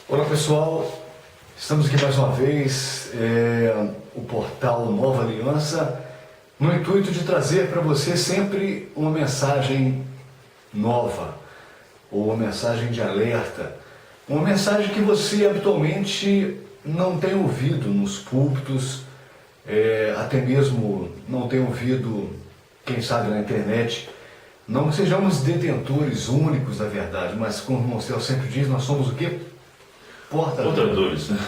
Olá pessoal, estamos aqui mais uma vez, o portal Nova Aliança, no intuito de trazer para você sempre uma mensagem nova, ou uma mensagem de alerta, uma mensagem que você habitualmente não tem ouvido nos púlpitos, até mesmo não tem ouvido, quem sabe, na internet. Não que sejamos detentores únicos da verdade, mas como o irmão Céu sempre diz, nós somos o quê? Portadores, né?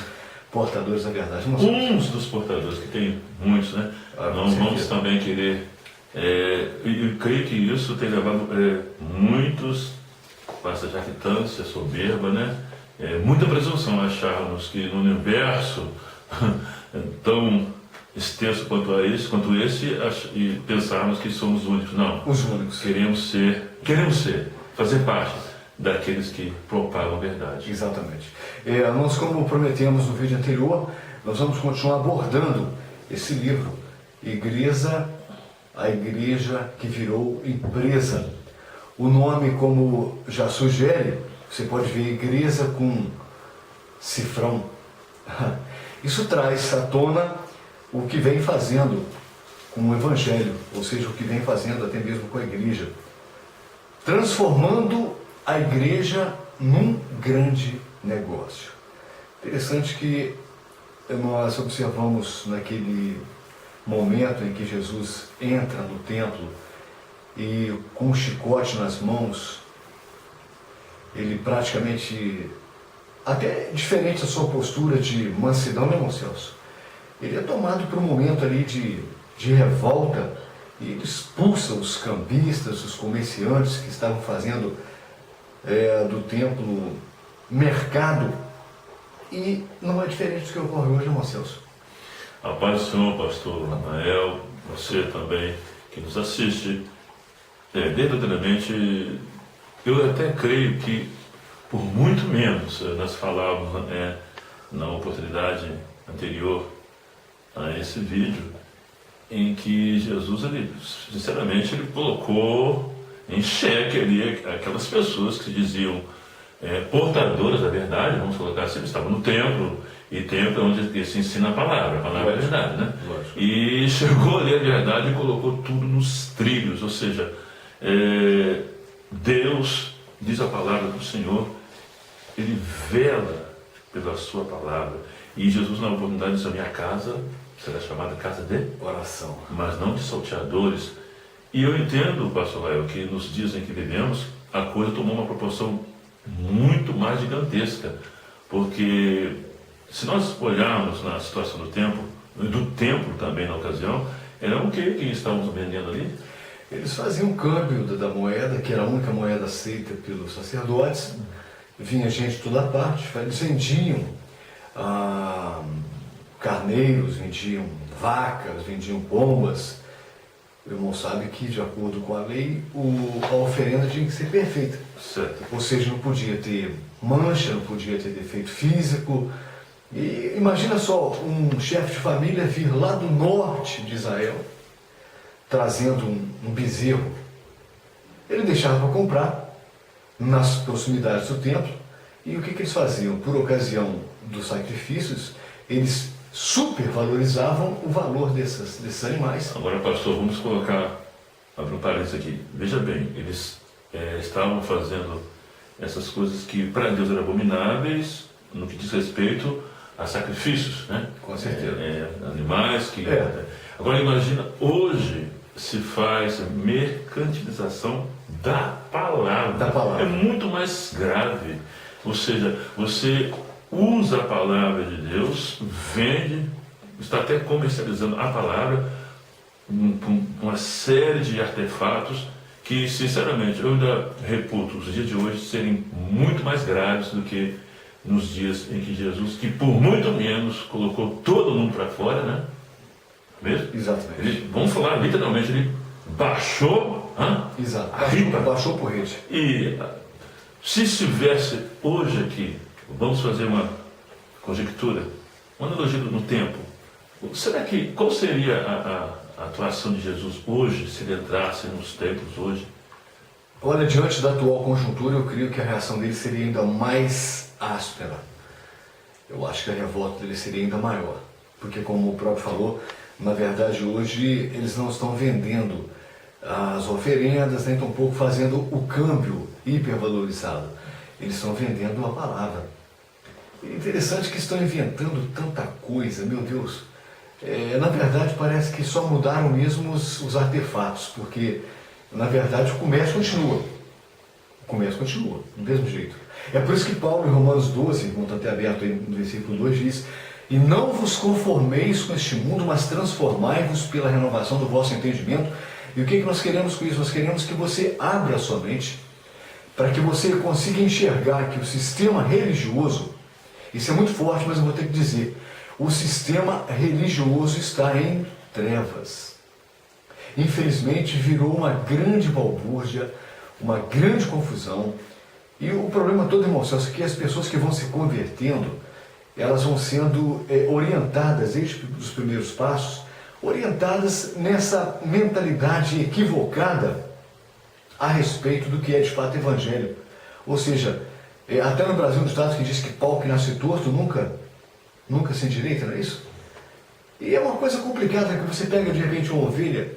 Portadores da verdade. Uns dos portadores, que tem muitos, né? Não vamos também querer... eu creio que isso tem levado muitos com essa jactância soberba, né? Muita presunção acharmos que no universo tão extenso quanto esse, e pensarmos que somos os únicos. Não. Os únicos. Queremos ser, fazer parte daqueles que propagam a verdade. Exatamente. Nós, como prometemos no vídeo anterior, nós vamos continuar abordando esse livro, a igreja que virou empresa. O nome, como já sugere, você pode ver igreja com cifrão. Isso traz à tona o que vem fazendo com o Evangelho, ou seja, o que vem fazendo até mesmo com a igreja, transformando a igreja num grande negócio. Interessante que nós observamos naquele momento em que Jesus entra no templo e com um chicote nas mãos, ele praticamente, até diferente da sua postura de mansidão, né, irmão Celso? Ele é tomado por um momento ali de revolta e ele expulsa os cambistas, os comerciantes que estavam fazendo do templo mercado, e não é diferente do que ocorre hoje, irmão Celso. A paz do Senhor, pastor Anael, você também que nos assiste, verdadeiramente, eu até creio que por muito menos nós falávamos na oportunidade anterior a esse vídeo, em que Jesus, sinceramente, ele colocou em xeque ali aquelas pessoas que se diziam portadoras da verdade, vamos colocar assim, estavam no templo, e templo é onde se ensina a palavra é a verdade, né? Lógico. E chegou ali a verdade e colocou tudo nos trilhos, ou seja, Deus, diz a palavra do Senhor, ele vela pela sua palavra, e Jesus na oportunidade disse: a minha casa será chamada casa de oração, mas não de salteadores. E eu entendo, pastor Lael, que nos dias em que vivemos, a coisa tomou uma proporção muito mais gigantesca, porque se nós olharmos na situação do templo também na ocasião, era o que estávamos vendendo ali? Eles faziam o câmbio da moeda, que era a única moeda aceita pelos sacerdotes, vinha gente de toda parte, eles vendiam carneiros, vendiam vacas, vendiam pombas. O irmão sabe que, de acordo com a lei, a oferenda tinha que ser perfeita. Certo. Ou seja, não podia ter mancha, não podia ter defeito físico. E imagina só, um chefe de família vir lá do norte de Israel, trazendo um bezerro. Ele deixava para comprar nas proximidades do templo. E o que eles faziam? Por ocasião dos sacrifícios, eles supervalorizavam o valor desses animais. Agora, pastor, vamos colocar, abrir um parênteses aqui. Veja bem, eles estavam fazendo essas coisas que para Deus eram abomináveis no que diz respeito a sacrifícios, né? Com certeza. Animais que... Agora imagina, hoje se faz mercantilização da palavra. É muito mais grave. Ou seja, você usa a palavra de Deus, vende, está até comercializando a palavra com uma série de artefatos que, sinceramente, eu ainda reputo os dias de hoje serem muito mais graves do que nos dias em que Jesus, que por muito menos colocou todo mundo para fora, né? Mesmo? Exatamente. Vamos falar literalmente, ele baixou Exato. a ripa. Baixou o porrete. E se estivesse hoje aqui, vamos fazer uma conjectura, uma analogia no tempo. Qual seria a atuação de Jesus hoje, se ele entrasse nos templos hoje? Olha, diante da atual conjuntura, eu creio que a reação dele seria ainda mais áspera. eu acho que a revolta dele seria ainda maior. Porque, como o próprio falou, na verdade hoje eles não estão vendendo as oferendas, nem tampouco fazendo o câmbio hipervalorizado. Eles estão vendendo a palavra. É interessante que estão inventando tanta coisa, meu Deus. Na verdade parece que só mudaram mesmo os artefatos, porque na verdade o comércio continua. O comércio continua, do mesmo jeito. É por isso que Paulo, em Romanos 12, como está até aberto aí no versículo 2, diz: e não vos conformeis com este mundo, mas transformai-vos pela renovação do vosso entendimento. E o que nós queremos com isso? Nós queremos que você abra a sua mente para que você consiga enxergar que o sistema religioso, isso é muito forte, mas eu vou ter que dizer, o sistema religioso está em trevas. Infelizmente virou uma grande balbúrdia, uma grande confusão. E o problema todo, irmão Celso, é que as pessoas que vão se convertendo, elas vão sendo orientadas, desde os primeiros passos, orientadas nessa mentalidade equivocada a respeito do que é de fato evangelho. Ou seja, até no Brasil, um ditado que diz que pau que nasce torto nunca se endireita, não é isso? E é uma coisa complicada, que você pega de repente uma ovelha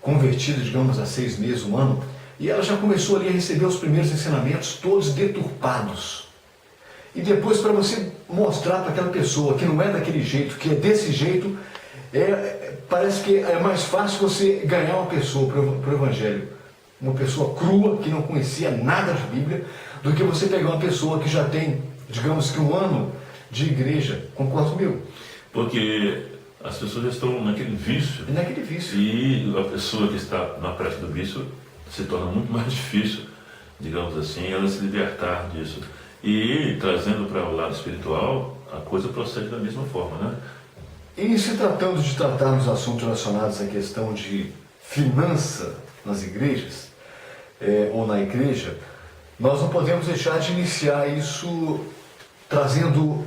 convertida, digamos, há 6 meses, 1 ano, e ela já começou ali a receber os primeiros ensinamentos todos deturpados. E depois, para você mostrar para aquela pessoa que não é daquele jeito, que é desse jeito, parece que é mais fácil você ganhar uma pessoa para o Evangelho, uma pessoa crua, que não conhecia nada de Bíblia, do que você pegar uma pessoa que já tem, digamos que 1 ano de igreja. Concorda comigo? Porque as pessoas já estão naquele vício. Naquele vício. E a pessoa que está na prática do vício se torna muito mais difícil, digamos assim, ela se libertar disso. E trazendo para o lado espiritual, a coisa procede da mesma forma, né? E se tratando de tratarmos assuntos relacionados à questão de finança nas igrejas, ou na igreja, nós não podemos deixar de iniciar isso trazendo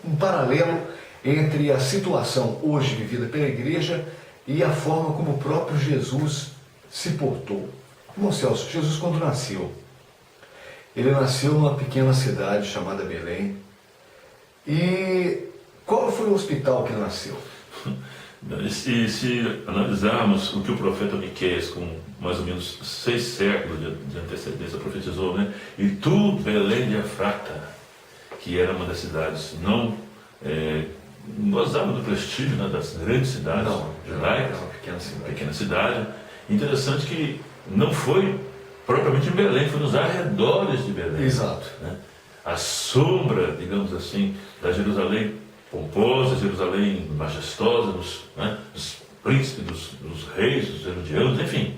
um paralelo entre a situação hoje vivida pela igreja e a forma como o próprio Jesus se portou. Irmão Celso, Jesus, quando nasceu, ele nasceu numa pequena cidade chamada Belém. E qual foi o hospital que ele nasceu? E se analisarmos o que o profeta Miqueias, com mais ou menos 6 séculos de antecedência, profetizou, né? E tu, Belém de Efrata, que era uma das cidades não gozava do prestígio, né, das grandes cidades judaicas, uma pequena cidade. Interessante que não foi propriamente em Belém, foi nos arredores de Belém. Exato. Né? A sombra, digamos assim, da Jerusalém pomposa, Jerusalém majestosa, dos príncipes, dos reis, dos herodianos, enfim.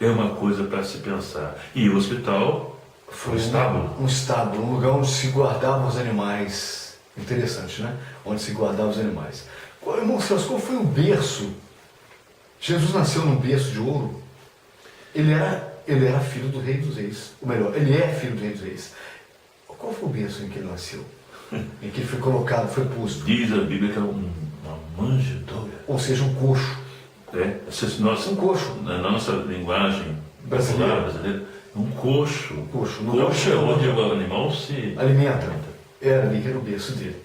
É uma coisa para se pensar. E o hospital foi um estábulo. Um estábulo, um lugar onde se guardavam os animais. Interessante, né? Onde se guardavam os animais. Irmão Celso, qual foi o berço? Jesus nasceu num berço de ouro. Ele era filho do rei dos reis. Ou melhor, ele é filho do rei dos reis. Qual foi o berço em que ele nasceu? Em que ele foi colocado, foi posto? Diz a Bíblia que é uma manjedoura. Ou seja, um coxo. Um coxo. Na nossa linguagem brasileira, um coxo. Coxo é onde o animal se alimenta. Era ali que era o berço dele.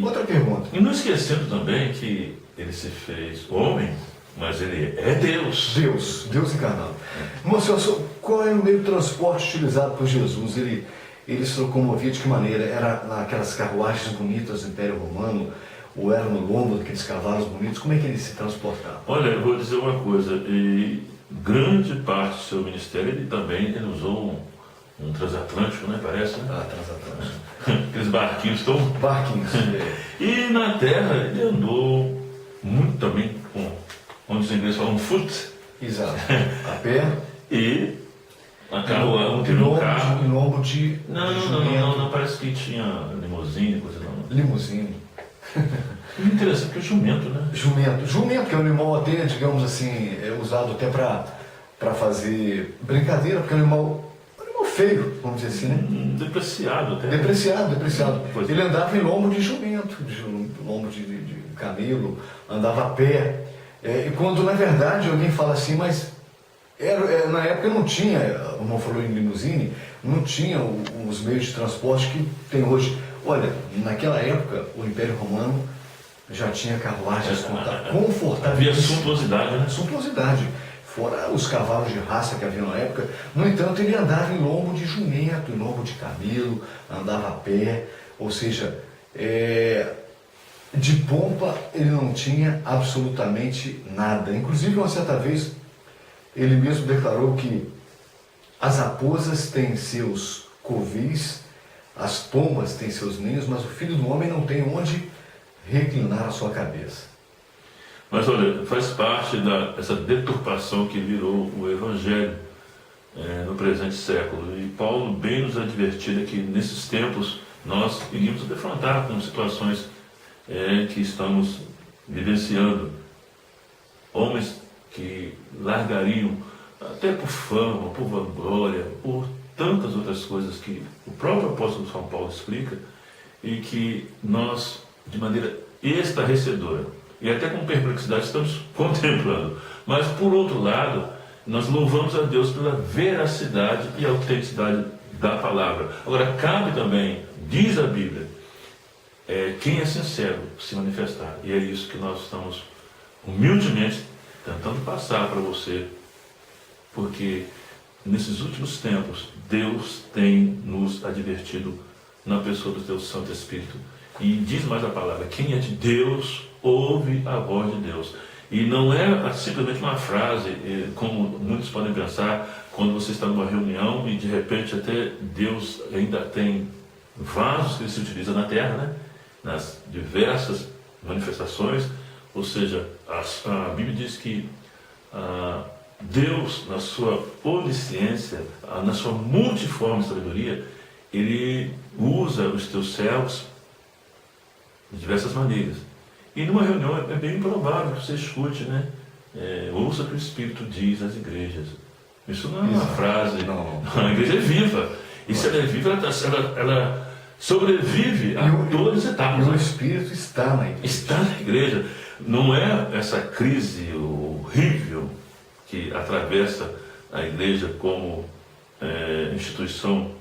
Outra pergunta. E não esquecendo também que ele se fez homem, mas ele é Deus. Deus encarnado. Moço, qual era o meio de transporte utilizado por Jesus? Ele se locomovia de que maneira? Era naquelas carruagens bonitas do Império Romano? Ou era no lombo daqueles cavalos bonitos? Como é que ele se transportava? Olha, eu vou dizer uma coisa. E grande parte do seu ministério, ele usou um transatlântico, né? Parece, né? Transatlântico. Aqueles barquinhos tão... Barquinhos. E na terra ele andou muito também com, onde os ingleses falam, foot. Exato. A pé. E a carro, um lombo de Não, parece que tinha limusine, coisa não. Limusine. Interessante que é jumento, né? Jumento, que é um animal até, digamos assim, usado até para fazer brincadeira, porque é um animal feio, vamos dizer assim, né? Depreciado até. Depreciado. Ele andava em lombo de jumento, lombo de camelo, andava a pé. E quando, na verdade, alguém fala assim, mas Na época não tinha, o irmão falou em limusine, não tinha os meios de transporte que tem hoje. Olha, naquela época, o Império Romano já tinha carruagens confortáveis. Havia suntuosidade, né? Suntuosidade. Fora os cavalos de raça que havia na época. No entanto, ele andava em lombo de jumento, em lombo de camelo, andava a pé, ou seja, de pompa ele não tinha absolutamente nada. Inclusive, uma certa vez, ele mesmo declarou que as raposas têm seus covis, as pombas têm seus ninhos, mas o filho do homem não tem onde reclinar a sua cabeça. Mas olha, faz parte dessa deturpação que virou o Evangelho no presente século. E Paulo bem nos advertiu que nesses tempos nós iríamos defrontar com situações que estamos vivenciando. Homens que largariam, até por fama, por vanglória, por tantas outras coisas que o próprio apóstolo São Paulo explica, e que nós, de maneira estarrecedora e até com perplexidade, estamos contemplando. Mas, por outro lado, nós louvamos a Deus pela veracidade e autenticidade da palavra. Agora, cabe também, diz a Bíblia, quem é sincero se manifestar. E é isso que nós estamos humildemente tentando passar para você, porque nesses últimos tempos Deus tem nos advertido na pessoa do teu Santo Espírito. E diz mais a palavra: quem é de Deus ouve a voz de Deus. E não é simplesmente uma frase, como muitos podem pensar, quando você está numa reunião e de repente até Deus ainda tem vasos que ele se utiliza na terra, né? Nas diversas manifestações. Ou seja, a Bíblia diz que Deus, na sua onisciência, na sua multiforme sabedoria, ele usa os teus servos de diversas maneiras. E numa reunião é bem provável que você escute, né? Ouça o que o Espírito diz às igrejas. Isso não é uma frase. Não. A igreja é viva. E se ela é viva, ela sobrevive a todas as etapas. E o Espírito está na igreja. Está na igreja. Não é essa crise horrível que atravessa a igreja como instituição,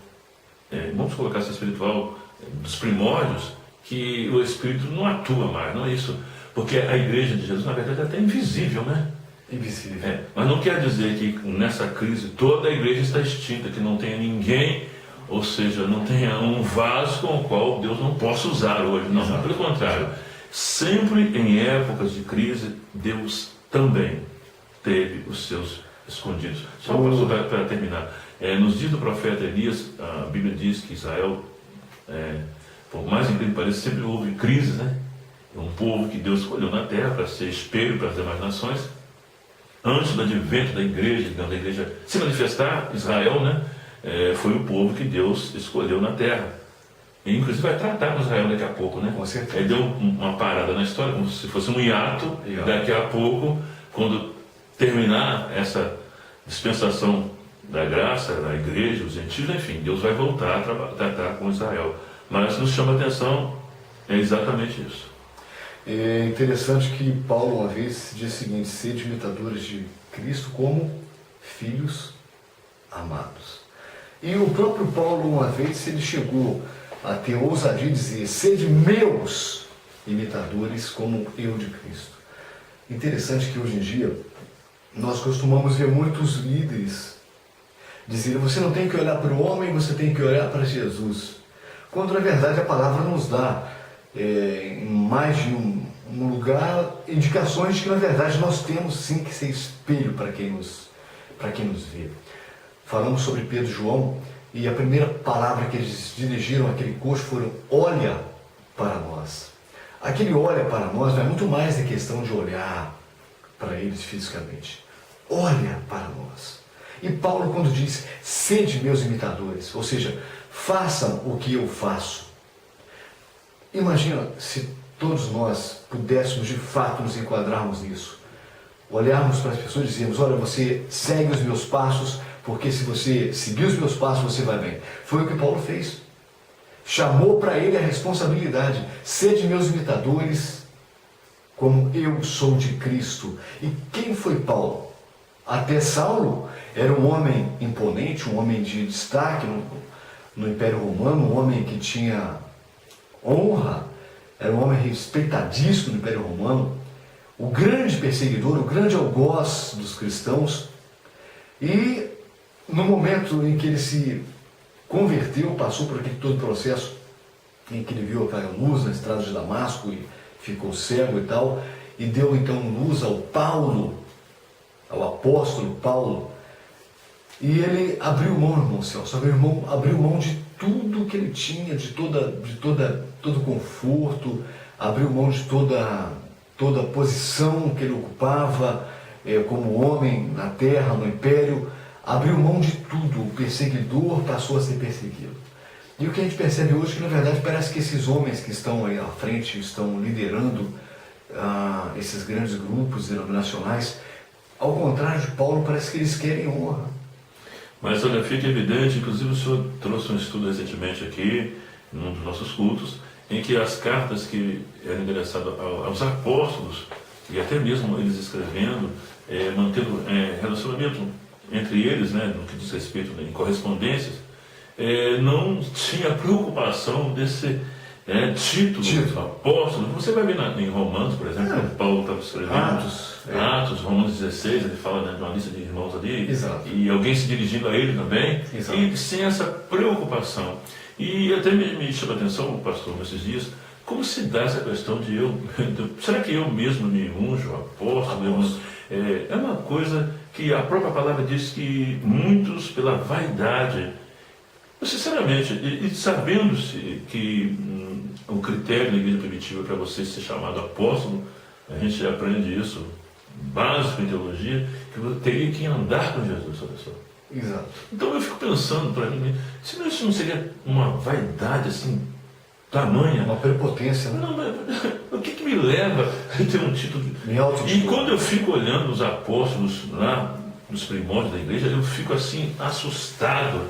vamos colocar essa espiritual, dos primórdios, que o Espírito não atua mais, não é isso. Porque a igreja de Jesus, na verdade, é até invisível, né? Invisível. Mas não quer dizer que nessa crise toda a igreja está extinta, que não tenha ninguém, ou seja, não tenha um vaso com o qual Deus não possa usar hoje. Não, Exato. Pelo contrário. Sempre em épocas de crise, Deus também teve os seus escondidos. Só para terminar. Nos dias do profeta Elias, a Bíblia diz que Israel, por mais incrível que pareça, sempre houve crises, né? Um povo que Deus escolheu na terra para ser espelho para as demais nações. Antes do advento da igreja, digamos, da igreja se manifestar, Israel, né? Foi o povo que Deus escolheu na terra. E inclusive vai tratar com Israel daqui a pouco, né? Com certeza. Ele deu uma parada na história, como se fosse um hiato. Daqui a pouco, quando terminar essa dispensação da graça, da igreja, os gentios, enfim, Deus vai voltar a tratar com Israel. Mas nos chama a atenção exatamente isso. É interessante que Paulo uma vez diz o seguinte: sede imitadores de Cristo como filhos amados. E o próprio Paulo uma vez ele chegou a ter ousadia de dizer: sede meus imitadores como eu de Cristo. Interessante que hoje em dia nós costumamos ver muitos líderes dizerem: você não tem que olhar para o homem, você tem que olhar para Jesus. Quando na verdade a palavra nos dá em mais de um lugar indicações de que na verdade nós temos sim que ser espelho para quem nos vê. Falamos sobre Pedro e João, e a primeira palavra que eles dirigiram àquele coxo foram: olha para nós. Aquele olha para nós não é muito mais a questão de olhar para eles fisicamente. Olha para nós. E Paulo, quando diz: sede meus imitadores, ou seja, façam o que eu faço. Imagina se todos nós pudéssemos de fato nos enquadrarmos nisso. Olharmos para as pessoas e dizermos: olha, você segue os meus passos, porque se você seguir os meus passos, você vai bem. Foi o que Paulo fez. Chamou para ele a responsabilidade: sede meus imitadores, como eu sou de Cristo. E quem foi Paulo? Até Saulo era um homem imponente, um homem de destaque no Império Romano, um homem que tinha honra, era um homem respeitadíssimo no Império Romano, o grande perseguidor, o grande algoz dos cristãos. E no momento em que ele se converteu, passou por aquele todo processo em que ele viu aquela luz na estrada de Damasco e ficou cego e tal, e deu então luz ao Paulo, ao apóstolo Paulo, e ele abriu mão, irmão Celso, abriu mão de tudo que ele tinha, de todo conforto, abriu mão de toda a posição que ele ocupava como homem na terra, no império, abriu mão de tudo. O perseguidor passou a ser perseguido. E o que a gente percebe hoje é que, na verdade, parece que esses homens que estão aí à frente, estão liderando esses grandes grupos denominacionais, ao contrário de Paulo, parece que eles querem honra. Mas olha, fica evidente, inclusive o senhor trouxe um estudo recentemente aqui, num dos nossos cultos, em que as cartas que eram endereçadas aos apóstolos, e até mesmo eles escrevendo, mantendo relacionamento entre eles, né, no que diz respeito em correspondências, não tinha preocupação desse título apóstolo. Você vai ver em Romanos, por exemplo, quando Paulo estava escrevendo Atos, Romanos 16, ele fala, né, de uma lista de irmãos ali, Exato. E alguém se dirigindo a ele também, Exato. E sem essa preocupação. E até me chama a atenção, pastor, nesses dias, como se dá essa questão de será que eu mesmo me unjo apóstolo? É uma coisa que a própria palavra diz que muitos, pela vaidade, sinceramente, e sabendo-se que o critério da igreja primitiva para você ser chamado apóstolo, a gente aprende isso, básico em teologia, que você teria que andar com Jesus, olha só. Exato. Então eu fico pensando para mim, se isso não seria uma vaidade assim, tamanha. Uma prepotência, né? Não, mas o que me leva a ter um título? E quando eu fico olhando os apóstolos lá, nos primórdios da igreja, eu fico assim, assustado.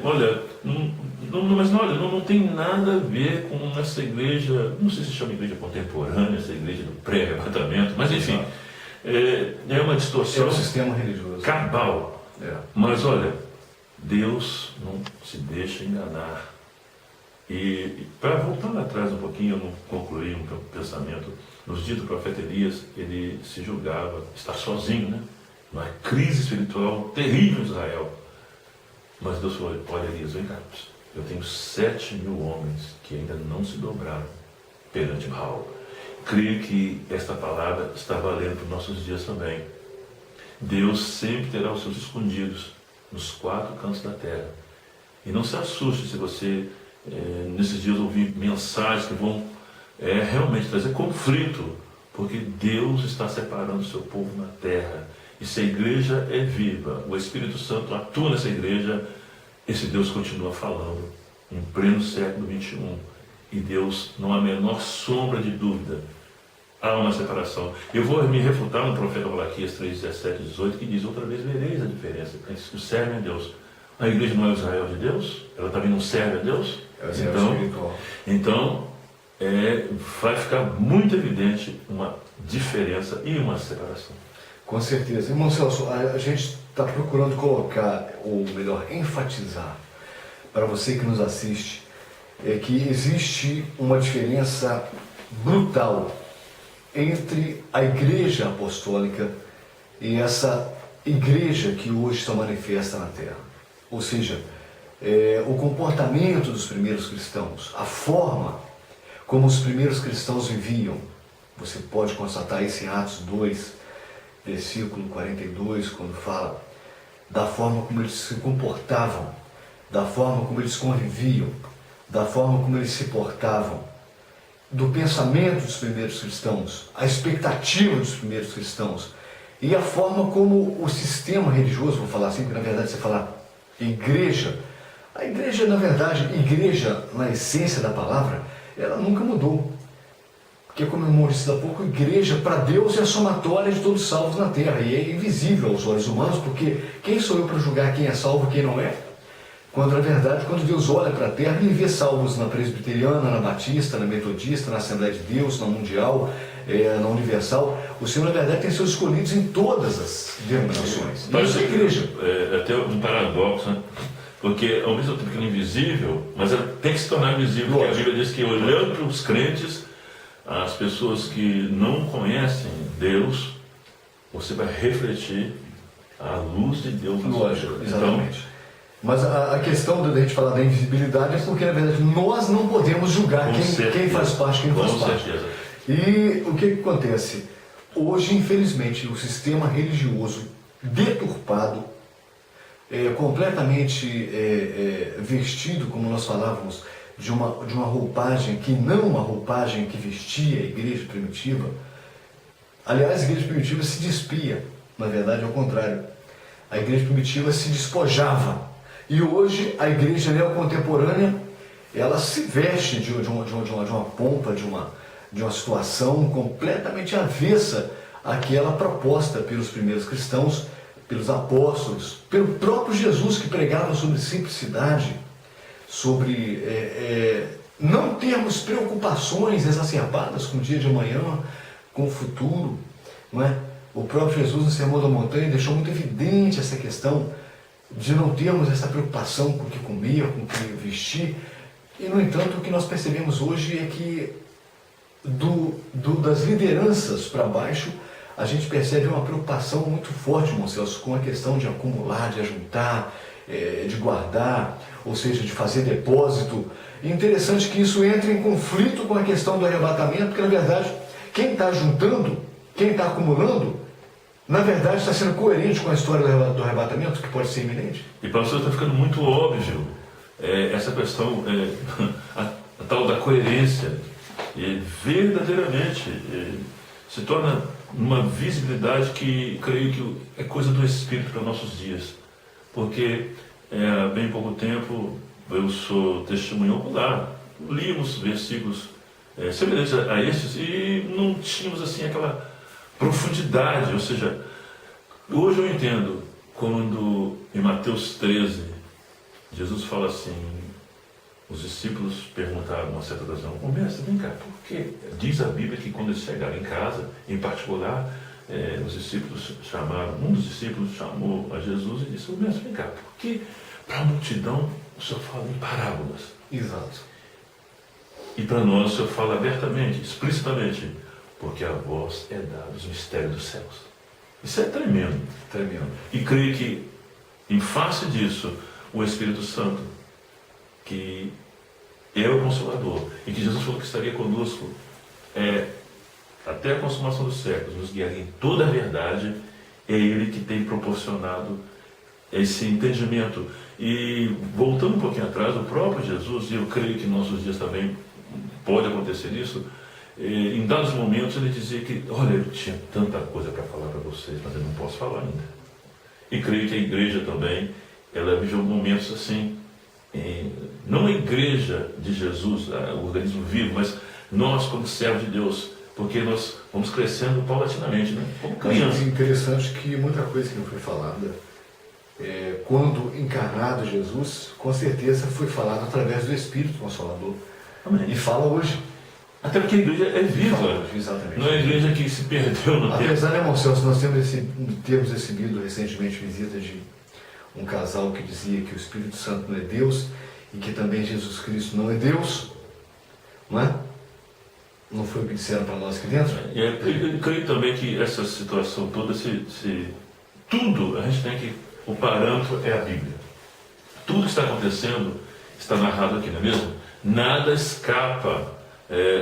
Olha, não tem nada a ver com essa igreja, não sei se chama igreja contemporânea, essa igreja do pré-arrebatamento, mas enfim, é uma distorção. É um sistema religioso cabal. Mas olha, Deus não se deixa enganar. E para voltar lá atrás um pouquinho, eu não concluí um pensamento. Nos dias do profeta Elias, ele se julgava estar sozinho, né? Uma crise espiritual terrível em Israel. Mas Deus falou: olha, Elias, vem cá, eu tenho 7.000 homens que ainda não se dobraram perante Baal. Creio que esta palavra está valendo para os nossos dias também. Deus sempre terá os seus escondidos nos 4 cantos da terra. E não se assuste se você, nesses dias, ouvir mensagens que vão realmente trazer conflito, porque Deus está separando o seu povo na terra. E se a igreja é viva, o Espírito Santo atua nessa igreja, esse Deus continua falando em pleno século XXI. E Deus, não há a menor sombra de dúvida, há uma separação. Eu vou me refutar no profeta Malaquias 3, 17 e 18, que diz: outra vez vereis a diferença entre os que servem a Deus. A igreja não é o Israel de Deus? Ela também não serve a Deus? Então vai ficar muito evidente uma diferença e uma separação. Com certeza. Irmão Celso, a gente está procurando colocar, ou melhor, enfatizar para você que nos assiste, que existe uma diferença brutal entre a igreja apostólica e essa igreja que hoje está manifesta na terra. Ou seja, o comportamento dos primeiros cristãos, a forma como os primeiros cristãos viviam. Você pode constatar isso em Atos 2, versículo 42, quando fala da forma como eles se comportavam, da forma como eles conviviam, da forma como eles se portavam, do pensamento dos primeiros cristãos, a expectativa dos primeiros cristãos e a forma como o sistema religioso, vou falar assim, porque na verdade você fala igreja, a igreja, na verdade, igreja na essência da palavra, ela nunca mudou. Porque, como o irmão disse há pouco, igreja para Deus é a somatória de todos os salvos na terra, e é invisível aos olhos humanos, porque quem sou eu para julgar quem é salvo e quem não é? Quando, na verdade, quando Deus olha para a terra, Ele vê salvos na presbiteriana, na batista, na metodista, na Assembleia de Deus, na mundial, na universal. O Senhor, na verdade, tem seus escolhidos em todas as denominações. Mas isso é igreja. É até um paradoxo, né? Porque ao mesmo tempo que é invisível, mas ela tem que se tornar visível, porque a Bíblia diz que olhando para os crentes, as pessoas que não conhecem Deus, você vai refletir a luz de Deus. Lógico, exatamente. Então, mas a questão da gente falar da invisibilidade é porque, na verdade, nós não podemos julgar quem faz parte, quem não faz parte. Certeza. E o que acontece? Hoje, infelizmente, o sistema religioso deturpado, completamente vestido, como nós falávamos, de uma roupagem que não uma roupagem que vestia a igreja primitiva. Aliás, a igreja primitiva se despia, na verdade, ao contrário. A igreja primitiva se despojava. E hoje a igreja neocontemporânea, ela se veste de uma pompa, de uma situação completamente avessa àquela proposta pelos primeiros cristãos, pelos apóstolos, pelo próprio Jesus, que pregava sobre simplicidade, sobre não termos preocupações exacerbadas com o dia de amanhã, com o futuro, não é? O próprio Jesus, no Sermão da Montanha, deixou muito evidente essa questão de não termos essa preocupação com o que comer, com o que vestir. E, no entanto, o que nós percebemos hoje é que das lideranças para baixo, a gente percebe uma preocupação muito forte, irmão Celso, com a questão de acumular, de ajuntar, de guardar, ou seja, de fazer depósito. E interessante que isso entre em conflito com a questão do arrebatamento, porque, na verdade, quem está juntando, quem está acumulando, na verdade está sendo coerente com a história do arrebatamento, que pode ser iminente. E para você está ficando muito óbvio essa questão, a tal da coerência, verdadeiramente se torna uma visibilidade que creio que é coisa do Espírito para nossos dias. Porque há bem pouco tempo eu sou testemunho ocular, líamos versículos semelhantes a estes e não tínhamos assim aquela profundidade. Ou seja, hoje eu entendo quando em Mateus 13 Jesus fala assim, os discípulos perguntaram uma certa ocasião, mestre, vem cá, por quê? Diz a Bíblia que quando eles chegaram em casa, em particular, os discípulos chamaram, um dos discípulos chamou a Jesus e disse, mestre, vem cá, por que para a multidão o Senhor fala em parábolas? Exato. E para nós o Senhor fala abertamente, explicitamente, porque a vós é dado os mistérios dos céus. Isso é tremendo. Tremendo. E creio que, em face disso, o Espírito Santo, que é o Consolador, e que Jesus falou que estaria conosco até a consumação dos séculos, nos guiaria em toda a verdade, é Ele que tem proporcionado esse entendimento. E voltando um pouquinho atrás, o próprio Jesus, e eu creio que em nossos dias também pode acontecer isso, em dados momentos ele dizia que, olha, eu tinha tanta coisa para falar para vocês, mas eu não posso falar ainda. E creio que a igreja também, ela vive momentos assim, não a igreja de Jesus, o organismo vivo, mas nós como servos de Deus, porque nós vamos crescendo paulatinamente, né? Como criança. É interessante que muita coisa que não foi falada, quando encarnado Jesus, com certeza foi falado através do Espírito Consolador. Amém. E fala hoje. Até porque a igreja é viva. Exatamente. Não é a igreja que se perdeu no tempo. Apesar, né, irmão Celso, nós temos recebido recentemente visita de um casal que dizia que o Espírito Santo não é Deus e que também Jesus Cristo não é Deus, não é? Não foi o que disseram para nós aqui dentro? Eu creio também que essa situação toda, tudo, a gente tem que, o parâmetro é a Bíblia. Tudo que está acontecendo está narrado aqui, não é mesmo? Nada escapa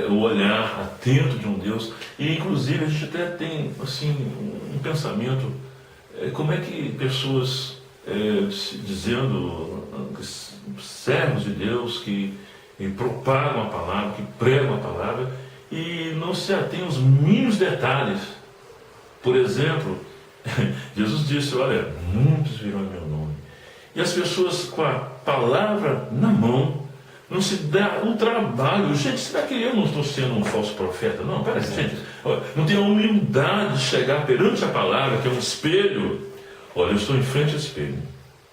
o olhar atento de um Deus. E inclusive a gente até tem assim, um pensamento, como é que pessoas dizendo servos de Deus que propagam a palavra, que pregam a palavra e não se atém aos mínimos detalhes. Por exemplo, Jesus disse, olha, muitos virão em meu nome. E as pessoas com a palavra na mão não se dá o trabalho. Gente, será que eu não estou sendo um falso profeta? Não, peraí, gente, não tem a humildade de chegar perante a palavra, que é um espelho. Olha, eu estou em frente ao espelho.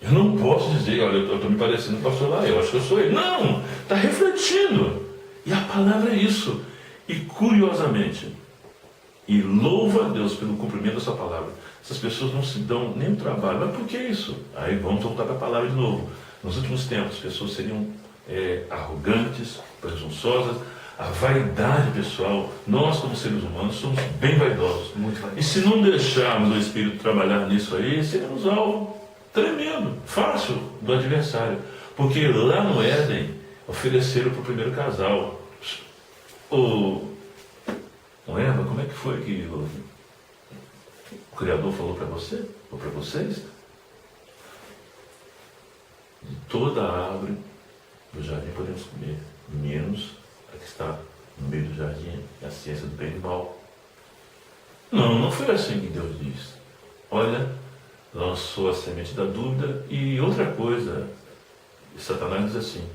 Eu não posso dizer, olha, eu estou me parecendo pastor lá, eu acho que eu sou ele. Não, está refletindo. E a palavra é isso. E curiosamente, e louva a Deus pelo cumprimento dessa palavra, essas pessoas não se dão nem o trabalho. Mas por que isso? Aí vamos voltar para a palavra de novo. Nos últimos tempos, as pessoas seriam arrogantes, presunçosas, a vaidade pessoal. Nós, como seres humanos, somos bem vaidosos. Muito vaidosos. E se não deixarmos o Espírito trabalhar nisso aí, seremos algo tremendo, fácil do adversário. Porque lá no Éden, ofereceram para o primeiro casal. Eva, como é que foi que o Criador falou para você? Ou para vocês? De toda a árvore do jardim podemos comer, menos a que está no meio do jardim, a ciência do bem e do mal. Não foi assim que Deus disse. Olha, lançou a semente da dúvida. E outra coisa, Satanás diz assim: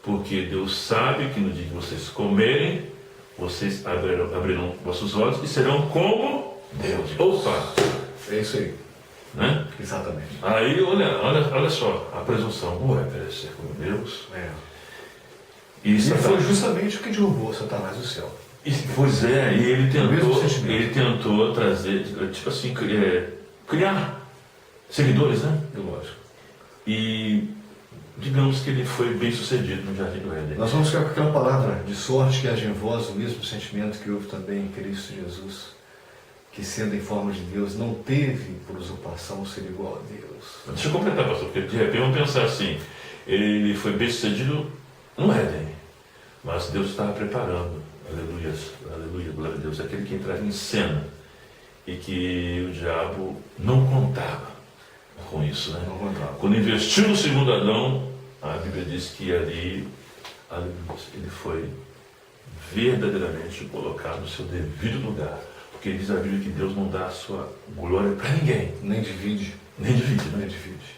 porque Deus sabe que no dia que vocês comerem, vocês abrirão vossos olhos e serão como Deus. Opa! É isso aí. Né? Exatamente. Aí, olha só, a presunção. Deve ser como Deus. E foi justamente o que derrubou Satanás do céu. Pois é, e ele tentou trazer, tipo assim, criar seguidores, né? Lógico. E digamos que ele foi bem sucedido no Jardim do Éden. Nós vamos ficar com aquela palavra: de sorte que haja em vós o mesmo sentimento que houve também em Cristo Jesus, que sendo em forma de Deus, não teve por usurpação ser igual a Deus. Deixa eu completar, pastor, porque de repente vamos pensar assim: ele foi bem sucedido no Éden, mas Deus estava preparando, aleluia, glória a Deus, aquele que entrava em cena, e que o diabo não contava com isso, né? Não contava. Quando investiu no segundo Adão, a Bíblia diz que ali, ele foi verdadeiramente colocado no seu devido lugar. Porque diz a Bíblia que Deus não dá a sua glória para ninguém. Nem divide. Nem divide, né? Nem divide.